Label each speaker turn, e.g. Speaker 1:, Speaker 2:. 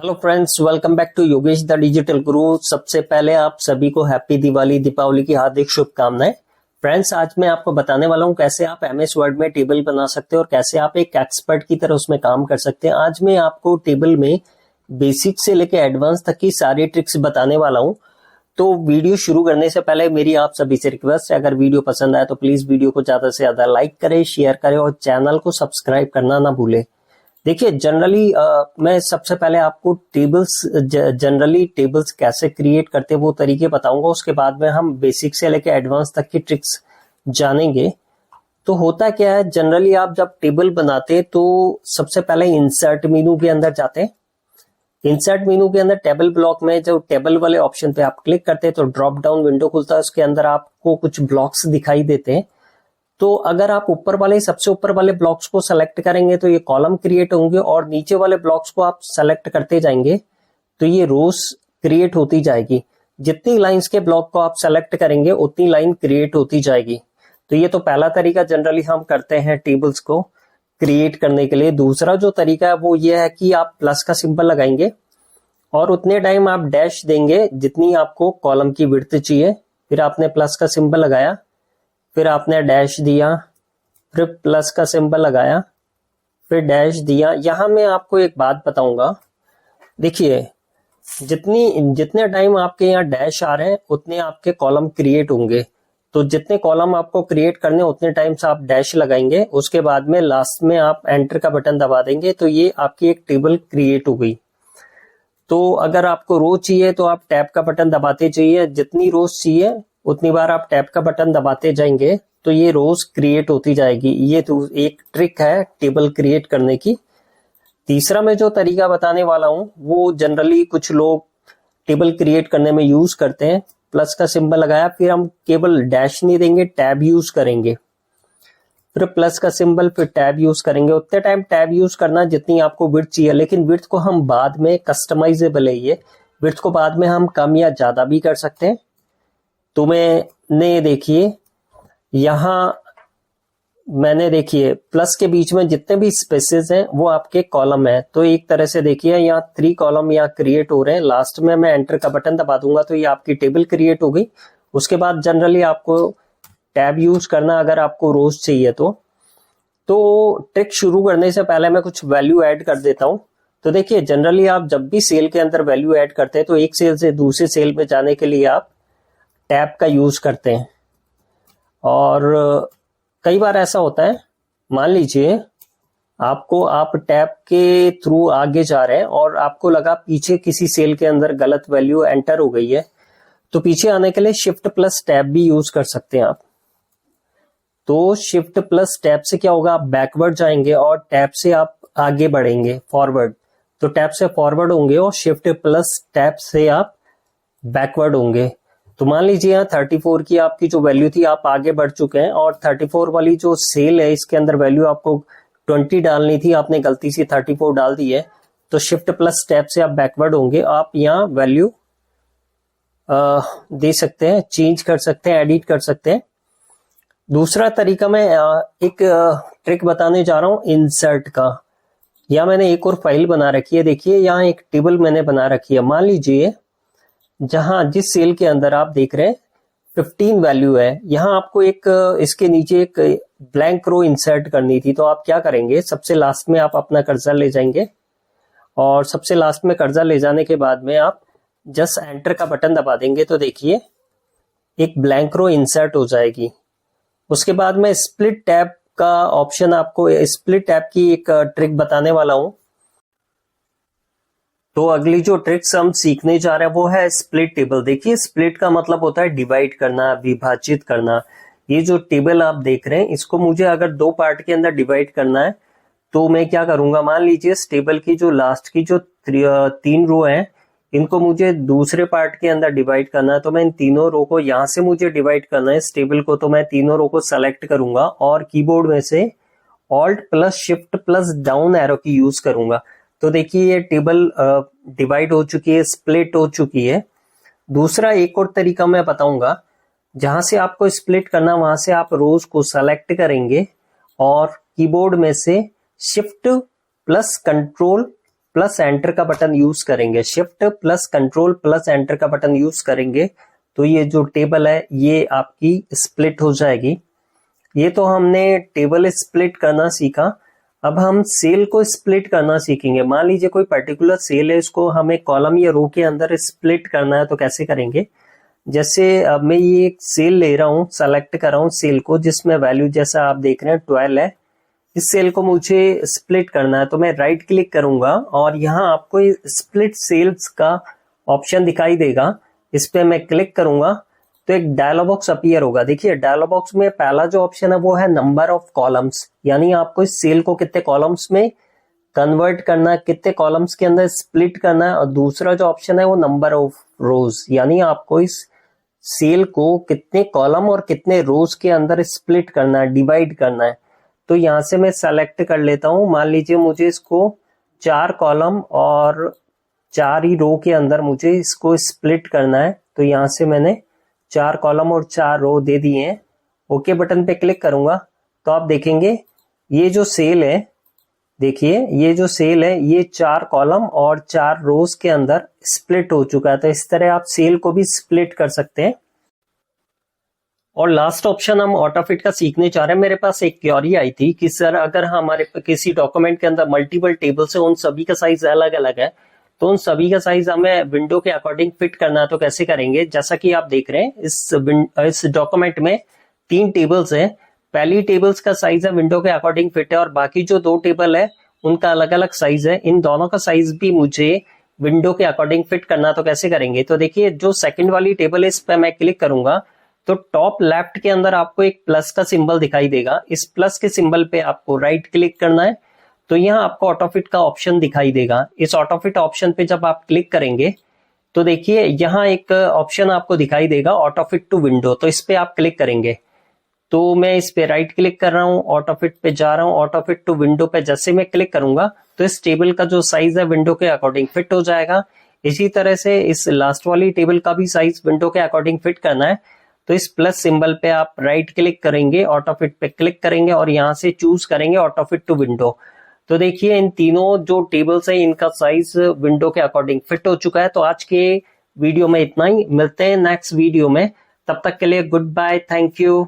Speaker 1: Hello friends, welcome back to Yogesh the digital guru. सबसे पहले आप सभी को हैप्पी दिवाली, दीपावली की हार्दिक शुभकामनाएं। फ्रेंड्स, आज मैं आपको बताने वाला हूं कैसे आप एमएस वर्ड में टेबल बना सकते हैं और कैसे आप एक एक्सपर्ट की तरह उसमें काम कर सकते हैं। आज मैं आपको टेबल में बेसिक से लेकर एडवांस तक की सारी ट्रिक्स बताने वाला हूं। तो वीडियो शुरू करने से पहले मेरी आप सभी से रिक्वेस्ट है, अगर वीडियो पसंद आए तो प्लीज वीडियो को ज्यादा से ज्यादा लाइक करें, शेयर करें और चैनल को सब्सक्राइब करना ना भूलें। देखिए, जनरली मैं सबसे पहले आपको जनरली टेबल्स कैसे क्रिएट करते हैं वो तरीके बताऊंगा। उसके बाद में हम बेसिक से लेकर एडवांस तक की ट्रिक्स जानेंगे। तो होता क्या है, जनरली आप जब टेबल बनाते हैं तो सबसे पहले इंसर्ट मेनू के अंदर जाते हैं। इंसर्ट मेनू के अंदर टेबल ब्लॉक में जो टेबल वाले ऑप्शन पे आप क्लिक करते हैं तो ड्रॉप डाउन विंडो खुलता है। उसके अंदर आपको कुछ ब्लॉक्स दिखाई देते हैं। तो अगर आप सबसे ऊपर वाले ब्लॉक्स को सेलेक्ट करेंगे तो ये कॉलम क्रिएट होंगे और नीचे वाले ब्लॉक्स को आप सेलेक्ट करते जाएंगे तो ये रोज क्रिएट होती जाएगी। जितनी लाइंस के ब्लॉक को आप सेलेक्ट करेंगे उतनी लाइन क्रिएट होती जाएगी। तो ये तो पहला तरीका जनरली हम करते हैं टेबल्स को क्रिएट करने के लिए। दूसरा जो तरीका है वो ये है कि आप प्लस का सिंबल लगाएंगे और उतने टाइम आप डैश देंगे जितनी आपको कॉलम की विड्थ चाहिए। फिर आपने प्लस का सिंबल लगाया, फिर आपने डैश दिया, फिर प्लस का सिंबल लगाया, फिर डैश दिया। यहां मैं आपको एक बात बताऊंगा। देखिए, जितने टाइम आपके यहाँ डैश आ रहे हैं उतने आपके कॉलम क्रिएट होंगे। तो जितने कॉलम आपको क्रिएट करने उतने टाइम से आप डैश लगाएंगे। उसके बाद में लास्ट में आप एंटर का बटन दबा देंगे तो ये आपकी एक टेबल क्रिएट हो गई। तो अगर आपको रो चाहिए तो आप टैब का बटन दबाते जाइए। जितनी रोज चाहिए उतनी बार आप टैब का बटन दबाते जाएंगे तो ये रोज क्रिएट होती जाएगी। ये तो एक ट्रिक है टेबल क्रिएट करने की। तीसरा मैं जो तरीका बताने वाला हूं वो जनरली कुछ लोग टेबल क्रिएट करने में यूज करते हैं। प्लस का सिंबल लगाया, फिर हम केवल डैश नहीं देंगे, टैब यूज करेंगे। फिर प्लस का सिंबल, फिर टैब यूज करेंगे। उतने टाइम टैब यूज करना जितनी आपको विड्थ चाहिए, लेकिन विड्थ को हम बाद में कस्टमाइजेबल है। ये विड्थ को बाद में हम कम या ज्यादा भी कर सकते हैं। तो मैंने देखिए यहां देखिए प्लस के बीच में जितने भी स्पेसेस हैं वो आपके कॉलम है। तो एक तरह से देखिए यहाँ 3 कॉलम यहाँ क्रिएट हो रहे हैं। लास्ट में मैं एंटर का बटन दबा दूंगा तो ये आपकी टेबल क्रिएट हो गई। उसके बाद जनरली आपको टैब यूज करना अगर आपको रोज चाहिए तो ट्रिक शुरू करने से पहले मैं कुछ वैल्यू ऐड कर देता हूं। तो देखिए, जनरली आप जब भी सेल के अंदर वैल्यू ऐड करते हैं तो एक सेल से दूसरे सेल में जाने के लिए आप टैब का यूज करते हैं। और कई बार ऐसा होता है, मान लीजिए आप टैब के थ्रू आगे जा रहे हैं और आपको लगा पीछे किसी सेल के अंदर गलत वैल्यू एंटर हो गई है, तो पीछे आने के लिए शिफ्ट प्लस टैब भी यूज कर सकते हैं आप। तो शिफ्ट प्लस टैब से क्या होगा, आप बैकवर्ड जाएंगे और टैब से आप आगे बढ़ेंगे फॉरवर्ड। तो टैब से फॉरवर्ड होंगे और शिफ्ट प्लस टैब से आप बैकवर्ड होंगे। तो मान लीजिए यहाँ 34 की आपकी जो वैल्यू थी, आप आगे बढ़ चुके हैं और 34 वाली जो सेल है इसके अंदर वैल्यू आपको 20 डालनी थी, आपने गलती से 34 डाल दी है। तो शिफ्ट प्लस टैब से आप बैकवर्ड होंगे। आप यहाँ वैल्यू दे सकते हैं, चेंज कर सकते हैं, एडिट कर सकते हैं। दूसरा तरीका मैं एक ट्रिक बताने जा रहा हूँ इंसर्ट का। यहाँ मैंने एक और फाइल बना रखी है। देखिए, यहाँ एक टेबल मैंने बना रखी है। मान लीजिए जिस सेल के अंदर आप देख रहे हैं 15 वैल्यू है, यहाँ आपको इसके नीचे एक ब्लैंक रो इंसर्ट करनी थी। तो आप क्या करेंगे, सबसे लास्ट में आप अपना कर्सर ले जाएंगे और सबसे लास्ट में कर्सर ले जाने के बाद में आप जस्ट एंटर का बटन दबा देंगे तो देखिए एक ब्लैंक रो इंसर्ट हो जाएगी। उसके बाद में स्प्लिट टैब का ऑप्शन, आपको स्प्लिट टैब की एक ट्रिक बताने वाला हूं। तो अगली जो ट्रिक्स हम सीखने जा रहे हैं वो है स्प्लिट टेबल। देखिए, स्प्लिट का मतलब होता है डिवाइड करना, विभाजित करना। ये जो टेबल आप देख रहे हैं इसको मुझे अगर 2 पार्ट के अंदर डिवाइड करना है तो मैं क्या करूंगा, मान लीजिए इस टेबल की जो लास्ट की जो 3 रो है इनको मुझे दूसरे पार्ट के अंदर डिवाइड करना है। तो मैं इन तीनों रो को, यहां से मुझे डिवाइड करना है इस टेबल को, तो मैं तीनों रो को सेलेक्ट करूंगा और कीबोर्ड में से alt plus shift plus down arrow की यूज करूंगा। तो देखिए ये टेबल डिवाइड हो चुकी है, स्प्लिट हो चुकी है। दूसरा एक और तरीका मैं बताऊंगा, जहां से आपको स्प्लिट करना वहां से आप रोज को सेलेक्ट करेंगे और कीबोर्ड में से shift plus control plus enter का बटन यूज करेंगे, shift plus control plus enter का बटन यूज करेंगे तो ये जो टेबल है ये आपकी स्प्लिट हो जाएगी। ये तो हमने टेबल स्प्लिट करना सीखा। अब हम सेल को स्प्लिट करना सीखेंगे। मान लीजिए कोई पर्टिकुलर सेल है, इसको हमें कॉलम या रो के अंदर स्प्लिट करना है तो कैसे करेंगे। जैसे अब मैं ये एक सेल ले रहा हूँ, सेलेक्ट कर रहा हूँ सेल को जिसमें वैल्यू जैसा आप देख रहे हैं 12 है। इस सेल को मुझे स्प्लिट करना है तो मैं राइट क्लिक करूंगा और यहाँ आपको स्प्लिट सेल्स का ऑप्शन दिखाई देगा। इस पे मैं क्लिक करूंगा तो एक डायलॉग बॉक्स अपीयर होगा। देखिए डायलॉग बॉक्स में पहला जो ऑप्शन है वो है नंबर ऑफ कॉलम्स, यानी आपको इस सेल को कितने कॉलम्स में कन्वर्ट करना है, कितने कॉलम्स के अंदर स्प्लिट करना है। और दूसरा जो ऑप्शन है वो नंबर ऑफ रोज, यानी आपको इस सेल को कितने कॉलम और कितने रोज के अंदर स्प्लिट करना है, डिवाइड करना है। तो यहां से मैं सेलेक्ट कर लेता हूं। मान लीजिए मुझे इसको 4 कॉलम और 4 ही रो के अंदर मुझे इसको स्प्लिट करना है। तो यहां से मैंने 4 कॉलम और 4 रो दे दिए हैं। ओके बटन पे क्लिक करूंगा तो आप देखेंगे ये जो सेल है, देखिए ये जो सेल है ये 4 कॉलम और 4 रोज के अंदर स्प्लिट हो चुका है। तो इस तरह आप सेल को भी स्प्लिट कर सकते हैं। और लास्ट ऑप्शन हम ऑटोफिट का सीखने चाह रहे हैं। मेरे पास एक क्वेरी आई थी कि सर अगर हमारे किसी डॉक्यूमेंट के अंदर मल्टीपल टेबल्स है, उन सभी का साइज अलग अलग है, तो उन सभी का साइज हमें विंडो के अकॉर्डिंग फिट करना है तो कैसे करेंगे। जैसा कि आप देख रहे हैं इस डॉक्यूमेंट में 3 टेबल्स हैं। पहली टेबल्स का साइज है विंडो के अकॉर्डिंग फिट है और बाकी जो 2 टेबल है उनका अलग अलग साइज है। इन दोनों का साइज भी मुझे विंडो के अकॉर्डिंग फिट करना तो कैसे करेंगे। तो देखिए जो सेकंड वाली टेबल है इस पर मैं क्लिक करूंगा तो टॉप लेफ्ट के अंदर आपको एक प्लस का सिंबल दिखाई देगा। इस प्लस के सिंबल पे आपको राइट क्लिक करना है तो यहाँ आपको ऑटोफिट का ऑप्शन दिखाई देगा। इस ऑटोफिट ऑप्शन पे जब आप क्लिक करेंगे तो देखिए यहाँ एक ऑप्शन आपको दिखाई देगा ऑटोफिट टू विंडो, तो इस पे आप क्लिक करेंगे। तो मैं इस पे राइट क्लिक कर रहा हूँ, ऑटोफिट पे जा रहा हूँ, ऑटोफिट टू विंडो पे जैसे मैं क्लिक करूंगा तो इस टेबल का जो साइज है विंडो के अकॉर्डिंग फिट हो जाएगा। इसी तरह से इस लास्ट वाली टेबल का भी साइज विंडो के अकॉर्डिंग फिट करना है तो इस प्लस सिंबल पे आप राइट क्लिक करेंगे, ऑटोफिट पे क्लिक करेंगे और यहाँ से चूज करेंगे ऑटोफिट टू विंडो। तो देखिए इन तीनों जो टेबल्स हैं इनका साइज विंडो के अकॉर्डिंग फिट हो चुका है। तो आज के वीडियो में इतना ही, मिलते हैं नेक्स्ट वीडियो में। तब तक के लिए गुड बाय, थैंक यू।